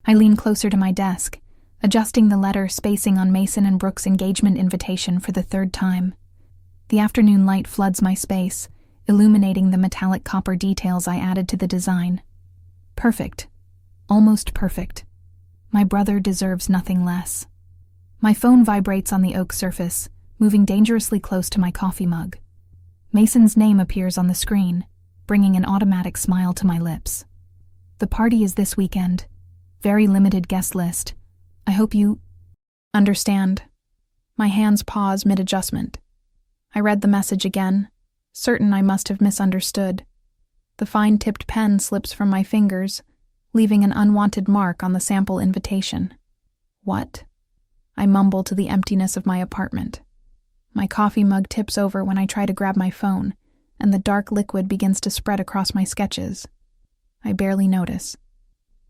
I lean closer to my desk, adjusting the letter spacing on Mason and Brooke's engagement invitation for the third time. The afternoon light floods my space, illuminating the metallic copper details I added to the design. Perfect. Almost perfect. My brother deserves nothing less. My phone vibrates on the oak surface, moving dangerously close to my coffee mug. Mason's name appears on the screen, bringing an automatic smile to my lips. The party is this weekend. Very limited guest list. I hope you understand. My hands pause mid-adjustment. I read the message again, certain I must have misunderstood. The fine-tipped pen slips from my fingers, leaving an unwanted mark on the sample invitation. What? I mumble to the emptiness of my apartment. My coffee mug tips over when I try to grab my phone, and the dark liquid begins to spread across my sketches. I barely notice.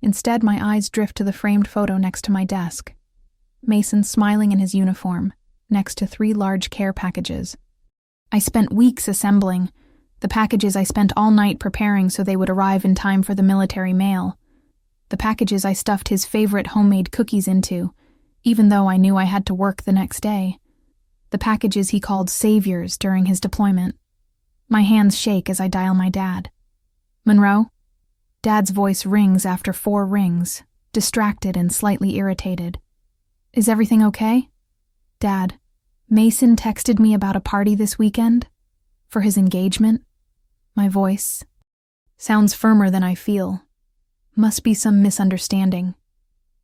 Instead, my eyes drift to the framed photo next to my desk. Mason smiling in his uniform, next to 3 large care packages. I spent weeks assembling, the packages I spent all night preparing so they would arrive in time for the military mail. The packages I stuffed his favorite homemade cookies into, even though I knew I had to work the next day. The packages he called saviors during his deployment. My hands shake as I dial my dad. Monroe? Dad's voice rings after 4 rings, distracted and slightly irritated. Is everything okay? Dad, Mason texted me about a party this weekend? For his engagement? My voice sounds firmer than I feel. Must be some misunderstanding.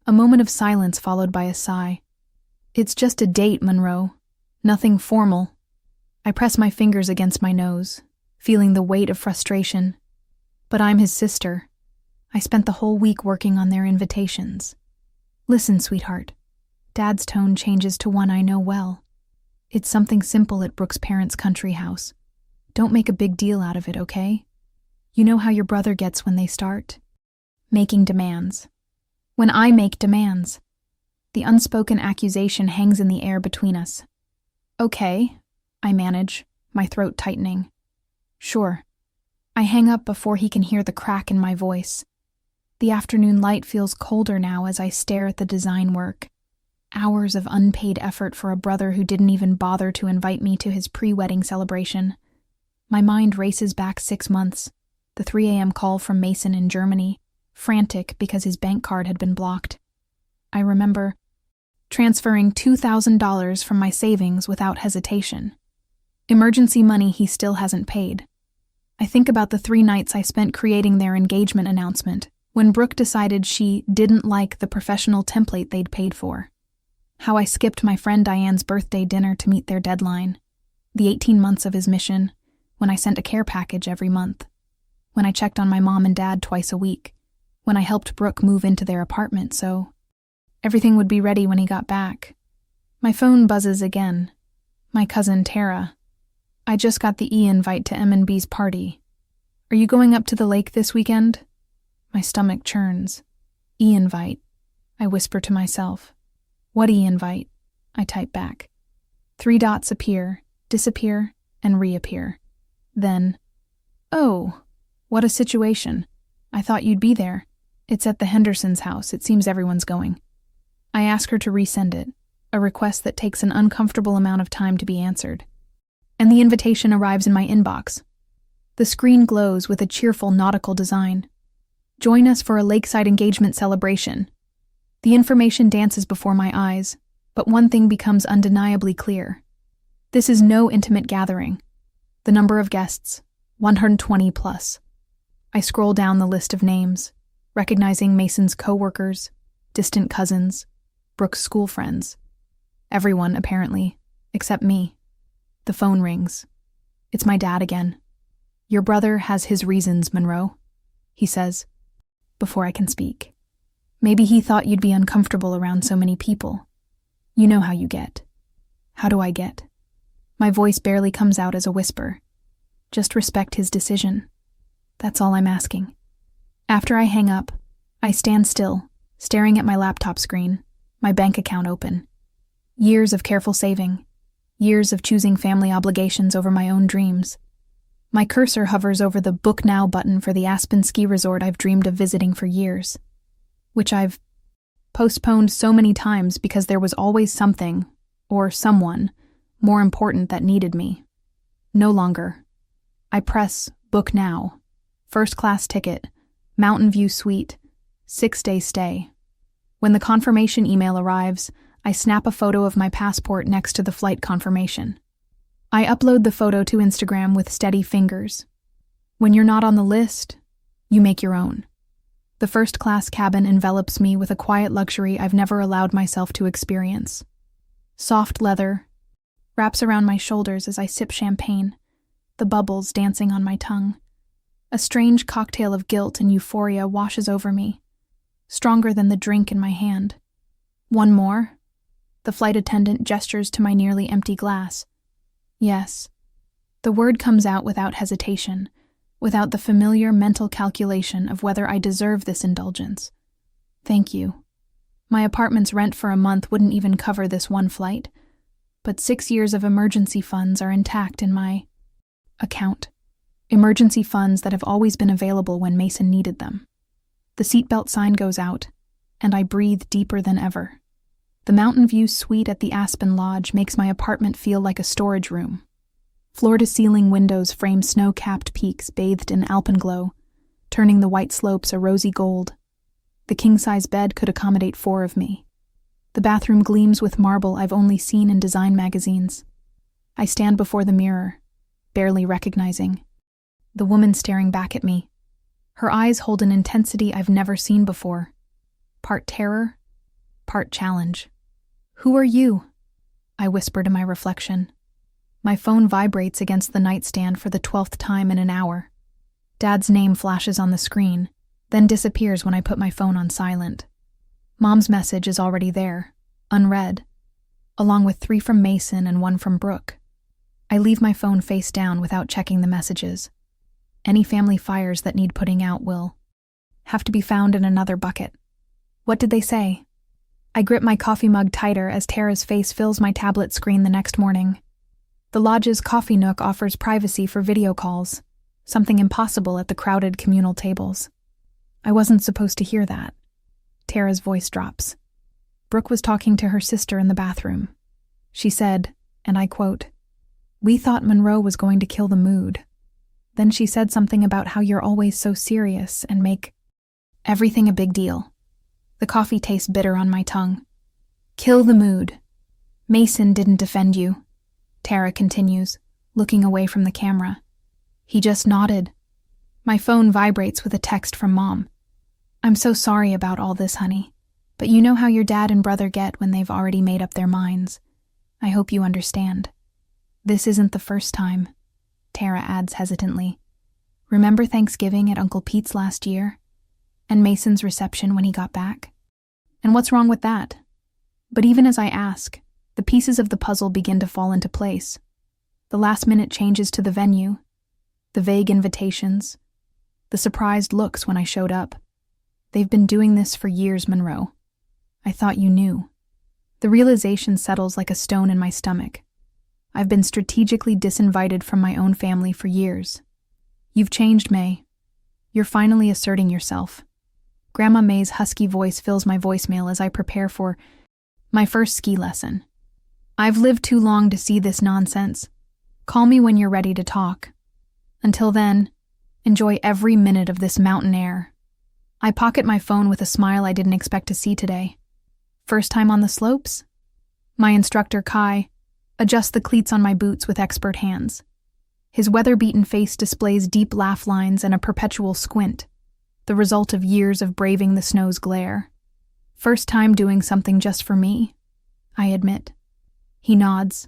A moment of silence followed by a sigh. It's just a date, Monroe. Nothing formal. I press my fingers against my nose, feeling the weight of frustration. But I'm his sister. I spent the whole week working on their invitations. Listen, sweetheart. Dad's tone changes to one I know well. It's something simple at Brooke's parents' country house. Don't make a big deal out of it, okay? You know how your brother gets when they start making demands. When I make demands. The unspoken accusation hangs in the air between us. Okay, I manage, my throat tightening. Sure. I hang up before he can hear the crack in my voice. The afternoon light feels colder now as I stare at the design work. Hours of unpaid effort for a brother who didn't even bother to invite me to his pre-wedding celebration. My mind races back 6 months. The 3 a.m. call from Mason in Germany, frantic because his bank card had been blocked. I remember transferring $2,000 from my savings without hesitation. Emergency money he still hasn't paid. I think about the 3 nights I spent creating their engagement announcement when Brooke decided she didn't like the professional template they'd paid for. How I skipped my friend Diane's birthday dinner to meet their deadline. The 18 months of his mission, when I sent a care package every month. When I checked on my mom and dad twice a week. When I helped Brooke move into their apartment so everything would be ready when he got back. My phone buzzes again. My cousin Tara. I just got the e-invite to M&B's party. Are you going up to the lake this weekend? My stomach churns. E-invite. I whisper to myself. What e-invite? I type back. 3 dots appear, disappear, and reappear. Then, oh, what a situation. I thought you'd be there. It's at the Hendersons' house. It seems everyone's going. I ask her to resend it, a request that takes an uncomfortable amount of time to be answered. And the invitation arrives in my inbox. The screen glows with a cheerful nautical design. Join us for a lakeside engagement celebration. The information dances before my eyes, but one thing becomes undeniably clear. This is no intimate gathering. The number of guests, 120 plus. I scroll down the list of names, recognizing Mason's co-workers, distant cousins, Brooke's school friends. Everyone, apparently, except me. The phone rings. It's my dad again. Your brother has his reasons, Monroe, he says, before I can speak. Maybe he thought you'd be uncomfortable around so many people. You know how you get. How do I get? My voice barely comes out as a whisper. Just respect his decision. That's all I'm asking. After I hang up, I stand still, staring at my laptop screen, my bank account open. Years of careful saving. Years of choosing family obligations over my own dreams. My cursor hovers over the Book Now button for the Aspen ski resort I've dreamed of visiting for years. Which I've Postponed so many times because there was always something, or someone, more important that needed me. No longer. I press book now. First-class ticket, Mountain View suite, 6-day stay. When the confirmation email arrives, I snap a photo of my passport next to the flight confirmation. I upload the photo to Instagram with steady fingers. When you're not on the list, you make your own. The first-class cabin envelops me with a quiet luxury I've never allowed myself to experience. Soft leather wraps around my shoulders as I sip champagne, the bubbles dancing on my tongue. A strange cocktail of guilt and euphoria washes over me, stronger than the drink in my hand. One more? The flight attendant gestures to my nearly empty glass. Yes. The word comes out without hesitation, without the familiar mental calculation of whether I deserve this indulgence. Thank you. My apartment's rent for a month wouldn't even cover this one flight, but 6 years of emergency funds are intact in my account. Emergency funds that have always been available when Mason needed them. The seatbelt sign goes out, and I breathe deeper than ever. The Mountain View suite at the Aspen Lodge makes my apartment feel like a storage room. Floor-to-ceiling windows frame snow-capped peaks bathed in alpenglow, turning the white slopes a rosy gold. The king-size bed could accommodate 4 of me. The bathroom gleams with marble I've only seen in design magazines. I stand before the mirror, barely recognizing the woman staring back at me. Her eyes hold an intensity I've never seen before. Part terror, part challenge. "Who are you?" I whisper to my reflection. My phone vibrates against the nightstand for the 12th time in an hour. Dad's name flashes on the screen, then disappears when I put my phone on silent. Mom's message is already there, unread, along with 3 from Mason and 1 from Brooke. I leave my phone face down without checking the messages. Any family fires that need putting out will have to be found in another bucket. What did they say? I grip my coffee mug tighter as Tara's face fills my tablet screen the next morning. The lodge's coffee nook offers privacy for video calls, something impossible at the crowded communal tables. I wasn't supposed to hear that. Tara's voice drops. Brooke was talking to her sister in the bathroom. She said, and I quote, "We thought Monroe was going to kill the mood." Then she said something about how you're always so serious and make everything a big deal. The coffee tastes bitter on my tongue. "Kill the mood. Mason didn't defend you," Tara continues, looking away from the camera. "He just nodded." My phone vibrates with a text from Mom. "I'm so sorry about all this, honey, but you know how your dad and brother get when they've already made up their minds. I hope you understand. This isn't the first time," Tara adds hesitantly. "Remember Thanksgiving at Uncle Pete's last year? And Mason's reception when he got back? And what's wrong with that?" But even as I ask, the pieces of the puzzle begin to fall into place. The last-minute changes to the venue, the vague invitations, the surprised looks when I showed up. They've been doing this for years, Monroe. I thought you knew. The realization settles like a stone in my stomach. I've been strategically disinvited from my own family for years. You've changed, May. You're finally asserting yourself. Grandma May's husky voice fills my voicemail as I prepare for my first ski lesson. "I've lived too long to see this nonsense. Call me when you're ready to talk. Until then, enjoy every minute of this mountain air." I pocket my phone with a smile I didn't expect to see today. First time on the slopes? My instructor, Kai, adjusts the cleats on my boots with expert hands. His weather-beaten face displays deep laugh lines and a perpetual squint, the result of years of braving the snow's glare. First time doing something just for me, I admit. He nods,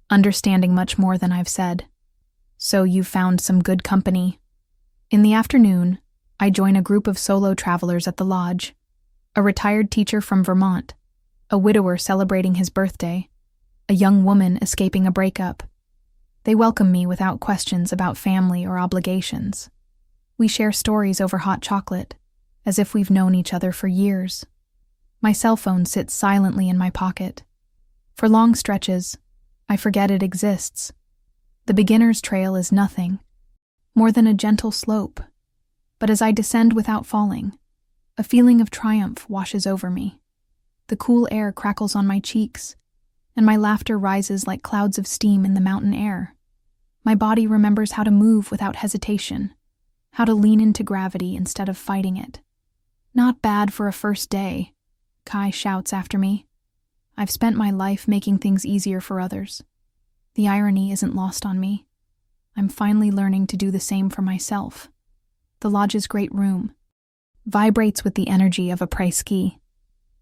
understanding much more than I've said. "So you've found some good company." In the afternoon, I join a group of solo travelers at the lodge. A retired teacher from Vermont, a widower celebrating his birthday, a young woman escaping a breakup. They welcome me without questions about family or obligations. We share stories over hot chocolate, as if we've known each other for years. My cell phone sits silently in my pocket. For long stretches, I forget it exists. The beginner's trail is nothing, more than a gentle slope. But as I descend without falling, a feeling of triumph washes over me. The cool air crackles on my cheeks, and my laughter rises like clouds of steam in the mountain air. My body remembers how to move without hesitation, how to lean into gravity instead of fighting it. "Not bad for a first day," Kai shouts after me. I've spent my life making things easier for others. The irony isn't lost on me. I'm finally learning to do the same for myself. The lodge's great room vibrates with the energy of a pré-ski.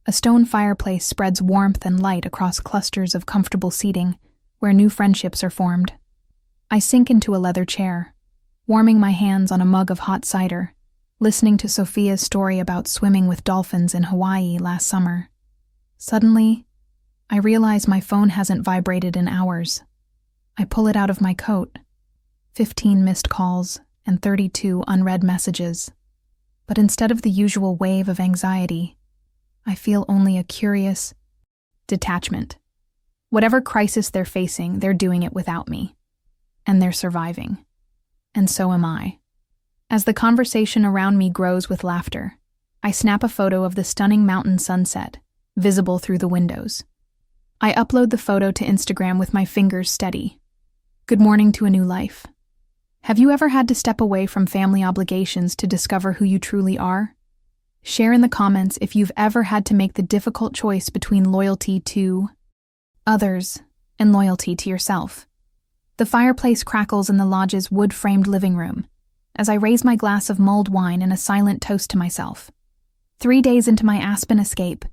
A stone fireplace spreads warmth and light across clusters of comfortable seating where new friendships are formed. I sink into a leather chair, warming my hands on a mug of hot cider, listening to Sophia's story about swimming with dolphins in Hawaii last summer. Suddenly, I realize my phone hasn't vibrated in hours. I pull it out of my coat. 15 missed calls and 32 unread messages. But instead of the usual wave of anxiety, I feel only a curious detachment. Whatever crisis they're facing, they're doing it without me. And they're surviving. And so am I. As the conversation around me grows with laughter, I snap a photo of the stunning mountain sunset, visible through the windows. I upload the photo to Instagram with my fingers steady. Good morning to a new life. Have you ever had to step away from family obligations to discover who you truly are? Share in the comments if you've ever had to make the difficult choice between loyalty to others and loyalty to yourself. The fireplace crackles in the lodge's wood-framed living room as I raise my glass of mulled wine in a silent toast to myself. 3 days into my Aspen escape,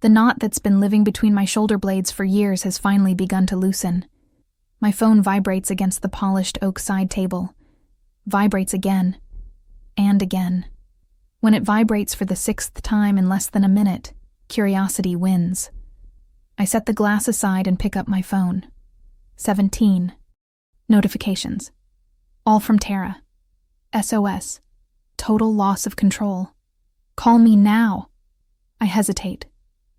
the knot that's been living between my shoulder blades for years has finally begun to loosen. My phone vibrates against the polished oak side table, vibrates again, and again. When it vibrates for the 6th time in less than a minute, curiosity wins. I set the glass aside and pick up my phone. 17 notifications. All from Tara. SOS. Total loss of control. Call me now. I hesitate,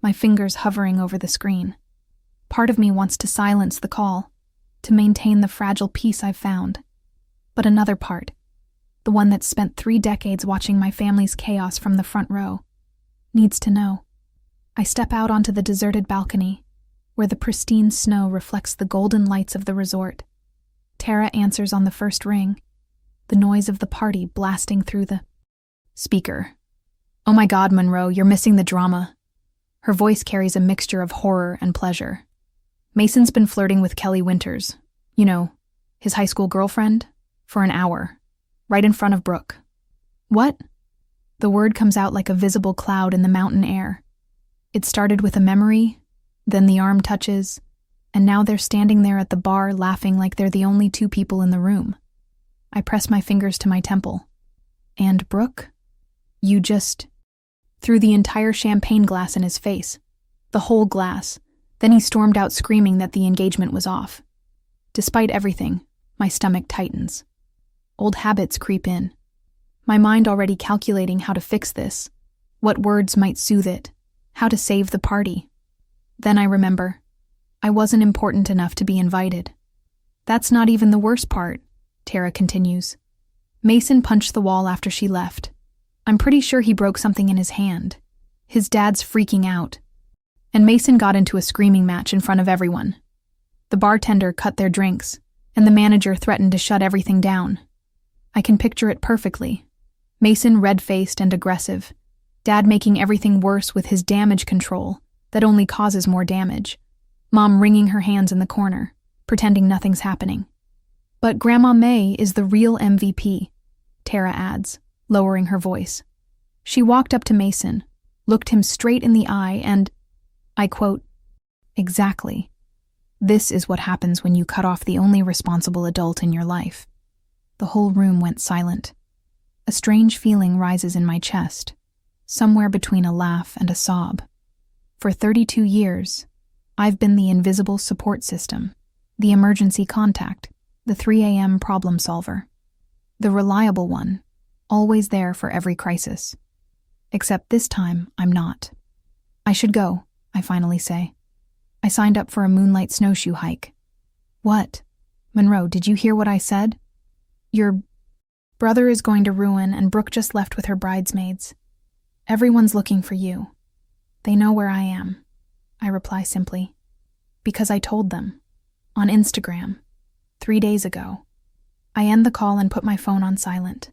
my fingers hovering over the screen. Part of me wants to silence the call, to maintain the fragile peace I've found. But another part, the one that's spent 3 decades watching my family's chaos from the front row, needs to know. I step out onto the deserted balcony, where the pristine snow reflects the golden lights of the resort. Tara answers on the first ring, the noise of the party blasting through the speaker. "Oh my God, Monroe, you're missing the drama." Her voice carries a mixture of horror and pleasure. "Mason's been flirting with Kelly Winters, you know, his high school girlfriend, for an hour, right in front of Brooke." "What?" The word comes out like a visible cloud in the mountain air. It started with a memory, then the arm touches, and now they're standing there at the bar laughing like they're the only 2 people in the room. I press my fingers to my temple. "And Brooke? You just..." Threw the entire champagne glass in his face. The whole glass. Then he stormed out screaming that the engagement was off. Despite everything, my stomach tightens. Old habits creep in. My mind already calculating how to fix this, what words might soothe it, how to save the party. Then I remember, I wasn't important enough to be invited. "That's not even the worst part," Tara continues. "Mason punched the wall after she left. I'm pretty sure he broke something in his hand. His dad's freaking out. And Mason got into a screaming match in front of everyone. The bartender cut their drinks, and the manager threatened to shut everything down. I can picture it perfectly. Mason red-faced and aggressive, Dad making everything worse with his damage control that only causes more damage. Mom wringing her hands in the corner, pretending nothing's happening. But Grandma May is the real MVP, Tara adds, lowering her voice. She walked up to Mason, looked him straight in the eye and, I quote, "Exactly. This is what happens when you cut off the only responsible adult in your life." The whole room went silent. A strange feeling rises in my chest, somewhere between a laugh and a sob. For 32 years, I've been the invisible support system, the emergency contact, the 3 a.m. problem solver. The reliable one, always there for every crisis. Except this time, I'm not. "I should go," I finally say. "I signed up for a moonlight snowshoe hike." "What? Monroe, did you hear what I said? Your brother is going to ruin and Brooke just left with her bridesmaids. Everyone's looking for you." They know where I am, I reply simply. Because I told them. On Instagram. 3 days ago. I end the call and put my phone on silent.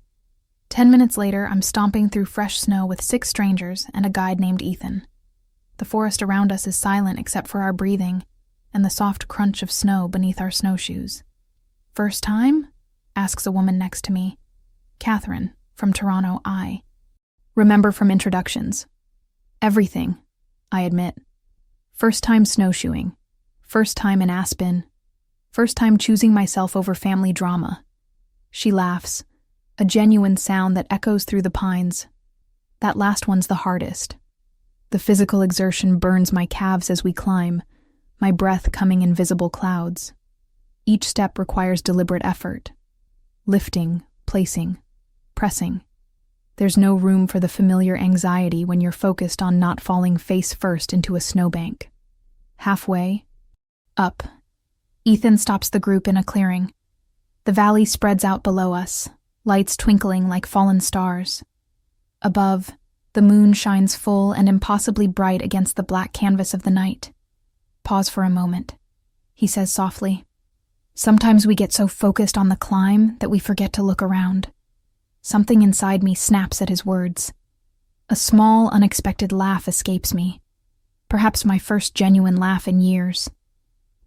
10 minutes later, I'm stomping through fresh snow with 6 strangers and a guide named Ethan. The forest around us is silent except for our breathing and the soft crunch of snow beneath our snowshoes. First time? Asks a woman next to me. Catherine, from Toronto, I. Remember from introductions. Everything, I admit. First time snowshoeing. First time in Aspen. First time choosing myself over family drama. She laughs, a genuine sound that echoes through the pines. That last one's the hardest. The physical exertion burns my calves as we climb, my breath coming in visible clouds. Each step requires deliberate effort. Lifting, placing, pressing. There's no room for the familiar anxiety when you're focused on not falling face first into a snowbank. Halfway, up. Ethan stops the group in a clearing. The valley spreads out below us, lights twinkling like fallen stars. Above, the moon shines full and impossibly bright against the black canvas of the night. Pause for a moment, he says softly. Sometimes we get so focused on the climb that we forget to look around. Something inside me snaps at his words. A small, unexpected laugh escapes me. Perhaps my first genuine laugh in years.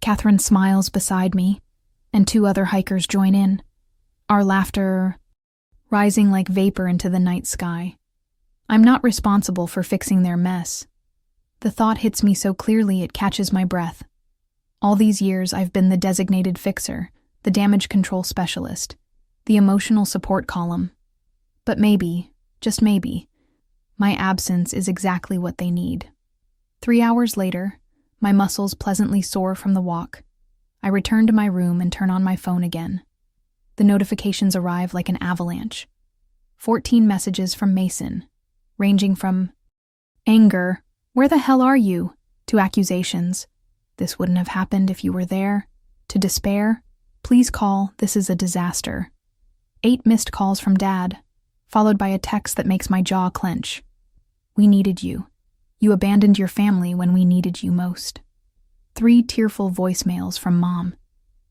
Catherine smiles beside me, and 2 other hikers join in, our laughter rising like vapor into the night sky. I'm not responsible for fixing their mess. The thought hits me so clearly it catches my breath. All these years I've been the designated fixer, the damage control specialist, the emotional support column. But maybe, just maybe, my absence is exactly what they need. 3 hours later, my muscles pleasantly sore from the walk. I return to my room and turn on my phone again. The notifications arrive like an avalanche. 14 messages from Mason, ranging from anger, "Where the hell are you?" to accusations, "This wouldn't have happened if you were there," to despair, "Please call, this is a disaster." 8 missed calls from Dad, followed by a text that makes my jaw clench. "We needed you. You abandoned your family when we needed you most." 3 tearful voicemails from Mom,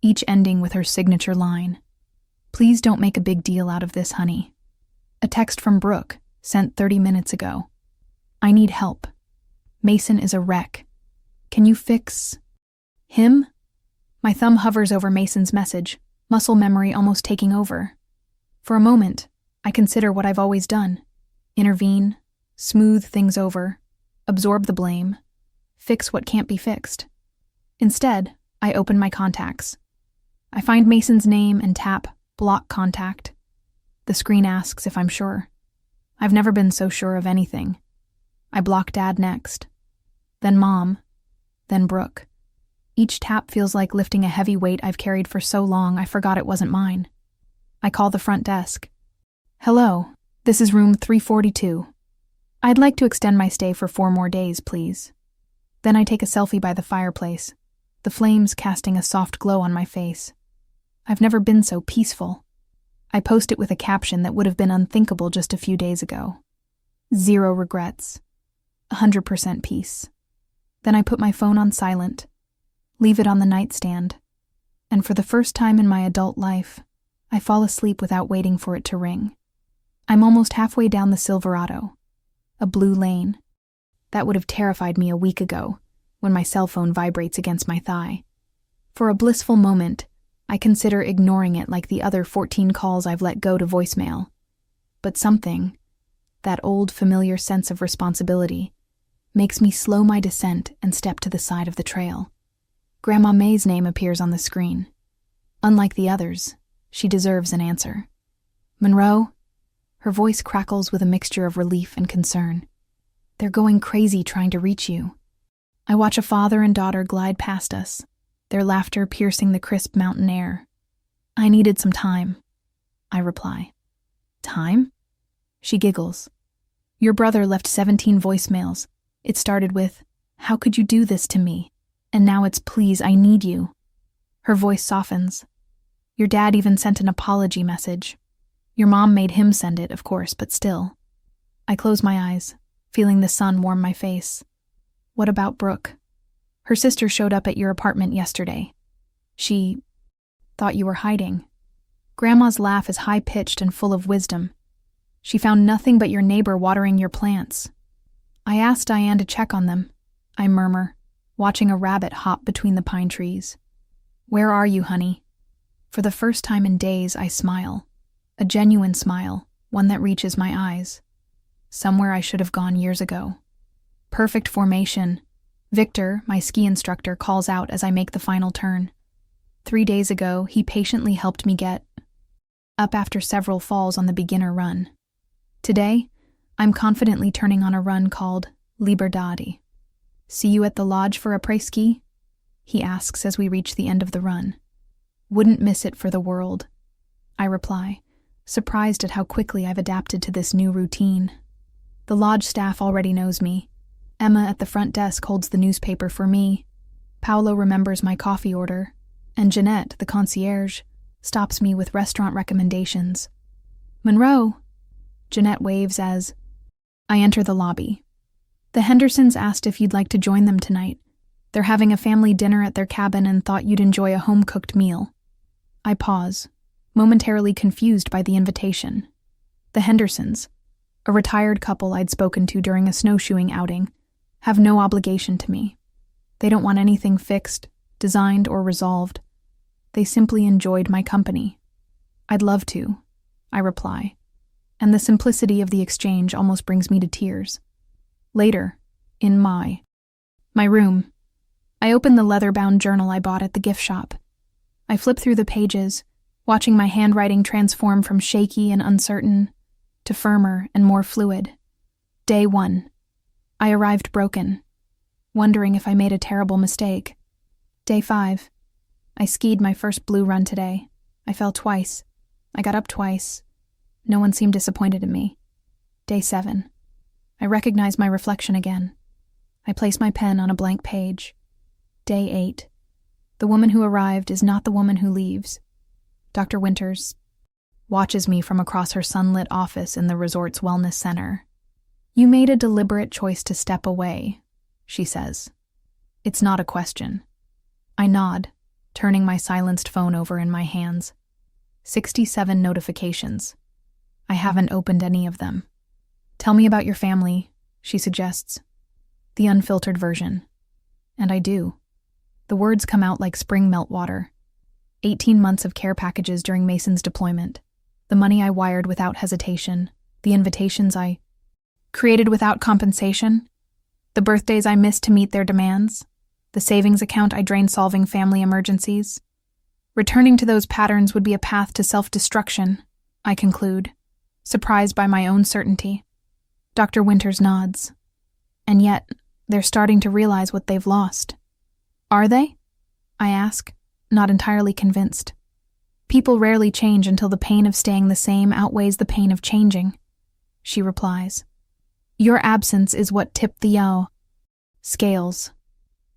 each ending with her signature line. "Please don't make a big deal out of this, honey." A text from Brooke, sent 30 minutes ago. "I need help. Mason is a wreck. Can you fix him?" My thumb hovers over Mason's message, muscle memory almost taking over. For a moment, I consider what I've always done. Intervene, smooth things over, absorb the blame, fix what can't be fixed. Instead, I open my contacts. I find Mason's name and tap block contact. The screen asks if I'm sure. I've never been so sure of anything. I block Dad next. Then Mom. Then Brooke. Each tap feels like lifting a heavy weight I've carried for so long I forgot it wasn't mine. I call the front desk. "Hello, this is room 342. I'd like to extend my stay for 4 more days, please." Then I take a selfie by the fireplace, the flames casting a soft glow on my face. I've never been so peaceful. I post it with a caption that would have been unthinkable just a few days ago. 0 regrets. 100% peace. Then I put my phone on silent, leave it on the nightstand, and for the first time in my adult life, I fall asleep without waiting for it to ring. I'm almost halfway down the Silverado, a blue lane. That would have terrified me a week ago, when my cell phone vibrates against my thigh. For a blissful moment, I consider ignoring it like the other 14 calls I've let go to voicemail. But something, that old familiar sense of responsibility, makes me slow my descent and step to the side of the trail. Grandma May's name appears on the screen. Unlike the others, she deserves an answer. "Monroe?" Her voice crackles with a mixture of relief and concern. "They're going crazy trying to reach you." I watch a father and daughter glide past us, their laughter piercing the crisp mountain air. "I needed some time," I reply. "Time?" She giggles. "Your brother left 17 voicemails. It started with, 'How could you do this to me?' And now it's, 'Please, I need you.'" Her voice softens. "Your dad even sent an apology message. Your mom made him send it, of course, but still." I close my eyes, feeling the sun warm my face. What about Brooke? Her sister showed up at your apartment yesterday. She thought you were hiding. Grandma's laugh is high-pitched and full of wisdom. She found nothing but your neighbor watering your plants. I asked Diane to check on them, I murmur, watching a rabbit hop between the pine trees. Where are you, honey? For the first time in days, I smile. A genuine smile, one that reaches my eyes. Somewhere I should have gone years ago. Perfect formation. Victor, my ski instructor, calls out as I make the final turn. 3 days ago, he patiently helped me get up after several falls on the beginner run. Today, I'm confidently turning on a run called Liberdade. See you at the lodge for après-ski? He asks as we reach the end of the run. Wouldn't miss it for the world, I reply, surprised at how quickly I've adapted to this new routine. The lodge staff already knows me. Emma at the front desk holds the newspaper for me. Paolo remembers my coffee order, and Jeanette, the concierge, stops me with restaurant recommendations. Monroe! Jeanette waves as I enter the lobby. The Hendersons asked if you'd like to join them tonight. They're having a family dinner at their cabin and thought you'd enjoy a home-cooked meal. I pause, momentarily confused by the invitation. The Hendersons, a retired couple I'd spoken to during a snowshoeing outing, have no obligation to me. They don't want anything fixed, designed, or resolved. They simply enjoyed my company. I'd love to, I reply, and the simplicity of the exchange almost brings me to tears. Later, in my room, I open the leather-bound journal I bought at the gift shop. I flip through the pages, watching my handwriting transform from shaky and uncertain to firmer and more fluid. Day 1. I arrived broken, wondering if I made a terrible mistake. Day 5. I skied my first blue run today. I fell twice. I got up twice. No one seemed disappointed in me. Day 7. I recognize my reflection again. I place my pen on a blank page. Day 8. The woman who arrived is not the woman who leaves. Dr. Winters watches me from across her sunlit office in the resort's wellness center. You made a deliberate choice to step away, she says. It's not a question. I nod, turning my silenced phone over in my hands. 67 notifications. I haven't opened any of them. Tell me about your family, she suggests. The unfiltered version. And I do. The words come out like spring meltwater. 18 months of care packages during Mason's deployment. The money I wired without hesitation. The invitations I created without compensation. The birthdays I missed to meet their demands. The savings account I drained solving family emergencies. Returning to those patterns would be a path to self-destruction, I conclude, surprised by my own certainty. Dr. Winters nods. And yet, they're starting to realize what they've lost. Are they? I ask, not entirely convinced. People rarely change until the pain of staying the same outweighs the pain of changing, she replies. Your absence is what tipped the scales.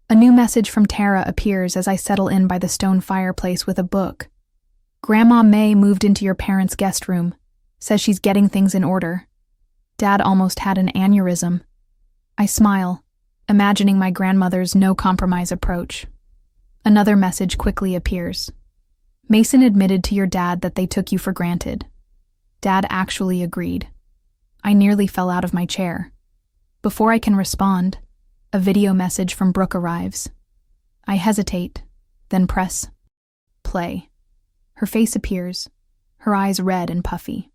A new message from Tara appears as I settle in by the stone fireplace with a book. Grandma May moved into your parents' guest room. Says she's getting things in order. Dad almost had an aneurysm. I smile, imagining my grandmother's no-compromise approach. Another message quickly appears. Mason admitted to your dad that they took you for granted. Dad actually agreed. I nearly fell out of my chair. Before I can respond, a video message from Brooke arrives. I hesitate, then press play. Her face appears, her eyes red and puffy.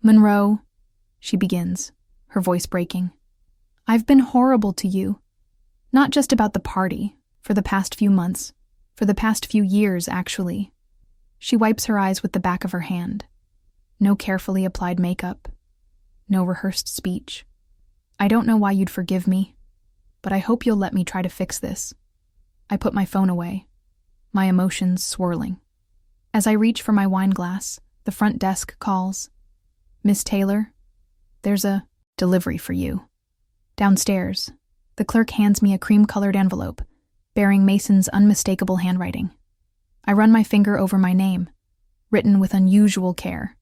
Monroe, she begins, her voice breaking. I've been horrible to you. Not just about the party, for the past few months, for the past few years, actually. She wipes her eyes with the back of her hand. No carefully applied makeup. No rehearsed speech. I don't know why you'd forgive me, but I hope you'll let me try to fix this. I put my phone away, my emotions swirling. As I reach for my wine glass, the front desk calls. Miss Taylor, there's a delivery for you. Downstairs, the clerk hands me a cream-colored envelope, bearing Mason's unmistakable handwriting. I run my finger over my name, written with unusual care.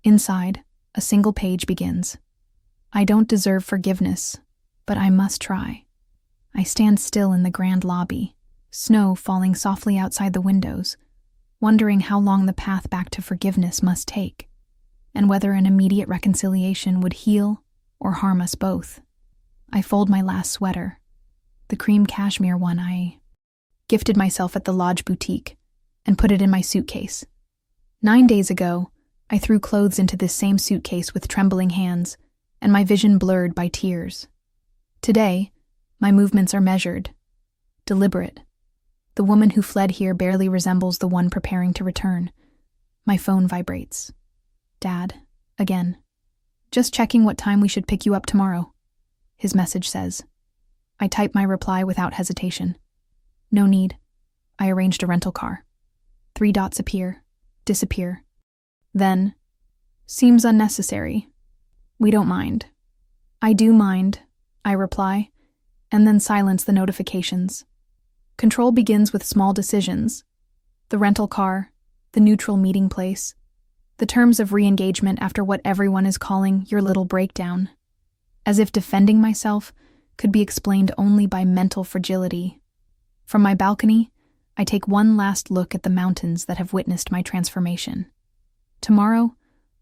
Inside, a single page begins. I don't deserve forgiveness, but I must try. I stand still in the grand lobby, snow falling softly outside the windows, wondering how long the path back to forgiveness must take, and whether an immediate reconciliation would heal or harm us both. I fold my last sweater, the cream cashmere one I gifted myself at the Lodge Boutique, and put it in my suitcase. 9 days ago, I threw clothes into this same suitcase with trembling hands, and my vision blurred by tears. Today, my movements are measured, deliberate. The woman who fled here barely resembles the one preparing to return. My phone vibrates. Dad, again. Just checking what time we should pick you up tomorrow, his message says. I type my reply without hesitation. No need. I arranged a rental car. 3 dots appear, disappear. Then, seems unnecessary. We don't mind. I do mind, I reply, and then silence the notifications. Control begins with small decisions. The rental car, the neutral meeting place, the terms of re-engagement after what everyone is calling your little breakdown. As if defending myself could be explained only by mental fragility. From my balcony, I take one last look at the mountains that have witnessed my transformation. Tomorrow,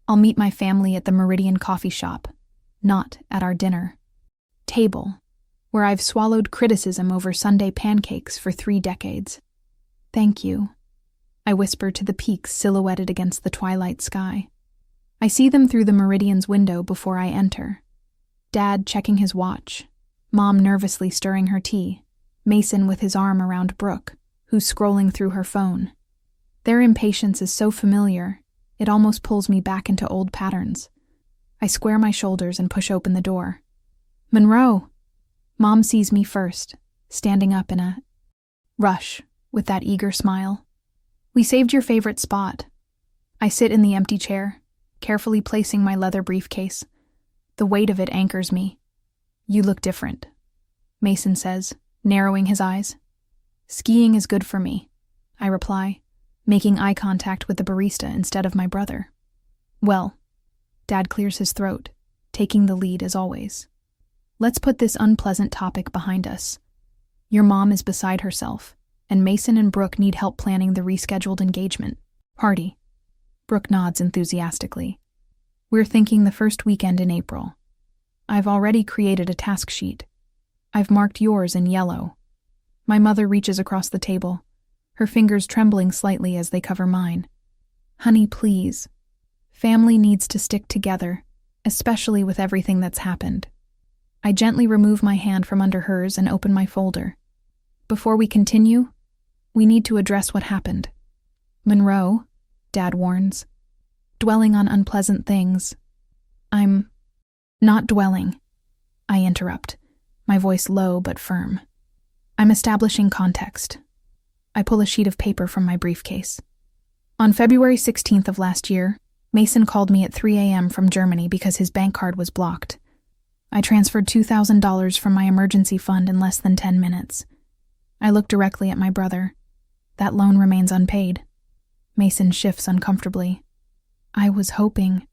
I'll meet my family at the Meridian coffee shop, not at our dinner table, where I've swallowed criticism over Sunday pancakes for 3 decades. Thank you, I whisper to the peaks silhouetted against the twilight sky. I see them through the Meridian's window before I enter. Dad checking his watch, Mom nervously stirring her tea, Mason with his arm around Brooke, who's scrolling through her phone. Their impatience is so familiar, it almost pulls me back into old patterns. I square my shoulders and push open the door. Monroe! Mom sees me first, standing up in a rush with that eager smile. We saved your favorite spot. I sit in the empty chair, carefully placing my leather briefcase. The weight of it anchors me. You look different, Mason says, narrowing his eyes. Skiing is good for me, I reply, making eye contact with the barista instead of my brother. Well, Dad clears his throat, taking the lead as always. Let's put this unpleasant topic behind us. Your mom is beside herself, and Mason and Brooke need help planning the rescheduled engagement party. Brooke nods enthusiastically. We're thinking the first weekend in April. I've already created a task sheet. I've marked yours in yellow. My mother reaches across the table, her fingers trembling slightly as they cover mine. Honey, please. Family needs to stick together, especially with everything that's happened. I gently remove my hand from under hers and open my folder. Before we continue, we need to address what happened. Monroe, Dad warns, dwelling on unpleasant things. I'm not dwelling, I interrupt, my voice low but firm. I'm establishing context. I pull a sheet of paper from my briefcase. On February 16th of last year, Mason called me at 3 a.m. from Germany because his bank card was blocked. I transferred $2,000 from my emergency fund in less than 10 minutes. I look directly at my brother. That loan remains unpaid. Mason shifts uncomfortably. I was hoping.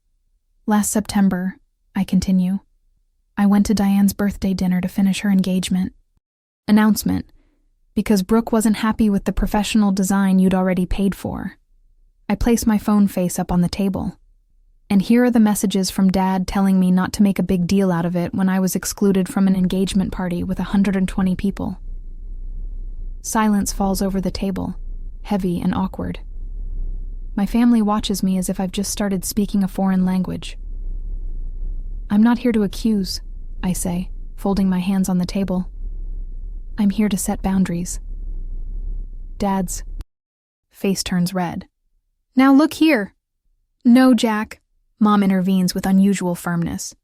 Last September, I continue. I went to Diane's birthday dinner to finish her engagement. Announcement. Because Brooke wasn't happy with the professional design you'd already paid for. I place my phone face up on the table. And here are the messages from Dad telling me not to make a big deal out of it when I was excluded from an engagement party with 120 people. Silence falls over the table, heavy and awkward. My family watches me as if I've just started speaking a foreign language. I'm not here to accuse, I say, folding my hands on the table. I'm here to set boundaries. Dad's face turns red. Now look here. No, Jack, Mom intervenes with unusual firmness.